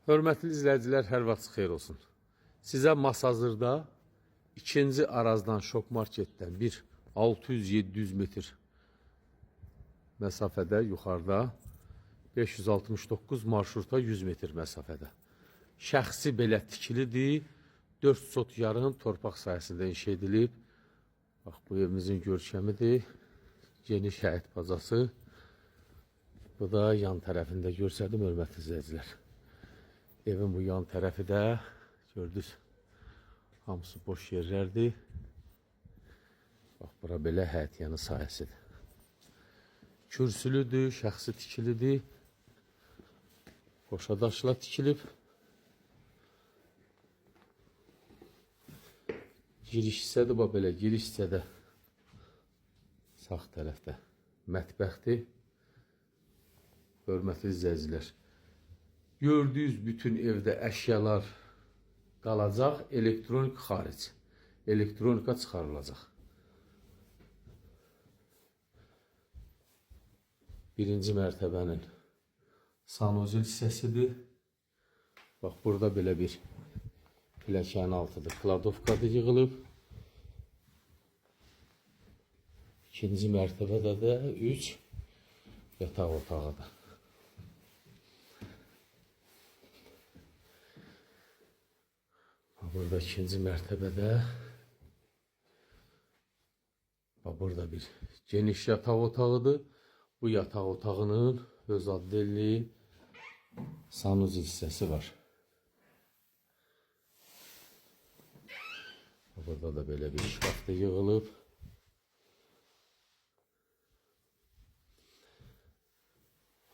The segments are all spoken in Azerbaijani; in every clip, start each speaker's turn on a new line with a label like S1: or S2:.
S1: Hörmətli izləyicilər, hər vaxt xeyir olsun. Sizə Masazırda ikinci Arazdan Şok Marketdən bir 600-700 metr məsafədə yuxarıda 569 marşruta 100 metr məsafədə. Şəxsi belə tikilidir, 4 sot yarım torpaq sayəsində inşa edilib. Bax, bu evimizin görkəmidir, geniş həyət bacası. Bu da yan tərəfində görsədim, hörmətli izləyicilər. Evin bu yan tərəfi də gördünüz, hamısı boş yerlərdir. Bax, bura belə həyət yanı sahəsidir. Kürsülüdür, şəxsi tikilidir. Qoşadaşla tikilib. Giriş hissədir, bax belə, giriş hissədə sağ tərəfdə mətbəxdir. Hörmətli izləyicilər, gördüyünüz bütün evdə əşyalar qalacaq, elektronik xaric. Elektronika çıxarılacaq. Birinci mərtəbənin sanuzil hissəsidir. Bax, burada belə bir pilləkənin altıdır. Kladovkadır yığılıb. İkinci mərtəbədə də 3 yataq otağıdır. Burada ikinci mərtəbədə burada bir geniş yataq otağıdır. Bu yataq otağının öz adlı sanuzil hissəsi var. Burada da belə bir şkaf da yığılıb.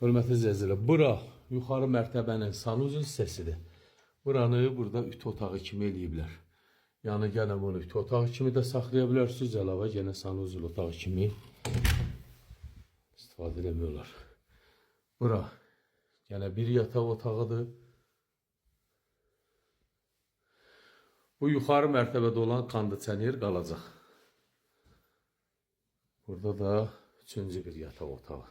S1: Hörmətli izləyicilər, bura yuxarı mərtəbənin sanuzil hissəsidir. Buranı burada ütü otağı kimi eləyiblər. Yəni, gələn bunu ütü otağı kimi də saxlaya bilərsiniz, əlavə yenə sanuzil otağı kimi istifadə edemiyorlar. Bura yenə bir yataq otağıdır. Bu yuxarı mərtəbədə olan kondisioner qalacaq. Burada da üçüncü bir yataq otağı.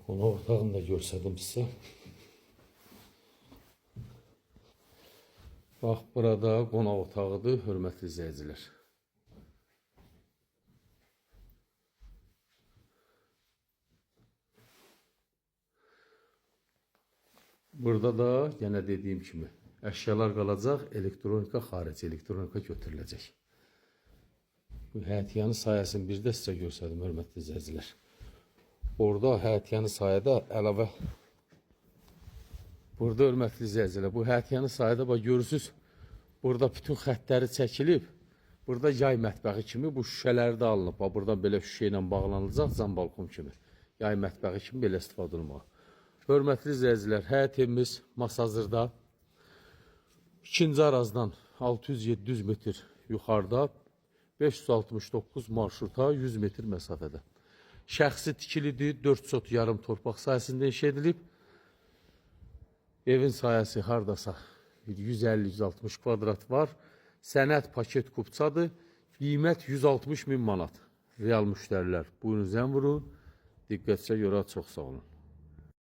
S1: Qonaq otağını da görsədim sizə. Bax, burada qonaq otağıdır, hörmətli izləyicilər. Burada da yenə dediyim kimi əşyalar qalacaq, elektronika xaric, elektronika götürüləcək. Bu həyətyanı sayəsini bir də sizə görsədim, hörmətli izləyicilər. Orada həyətyanı sayədə əlavə, burada hörmətli izləyicilər, bu həyətyanı sayədə görürsünüz, burada bütün xəttləri çəkilib, burada yay mətbəxi kimi bu şüşələri də alınıb. Buradan belə şüşə ilə bağlanılacaq, cam balkon kimi, yay mətbəxi kimi belə istifadə olunmağa. Hörmətli izləyicilər, həyət evimiz Masazırda, ikinci Arazdan 600-700 metr yuxarıda, 569 marşruta 100 metr məsafədə. Şəxsi tikilidir, 4 sot yarım torpaq sayəsində inşa edilib. Evin sayəsi haradasa 150-160 kvadrat var. Sənəd paket kupçadır. Qiymət 160 min manat. Real müştərilər buyurun zəng vurun. Diqqətcə görə çox sağ olun.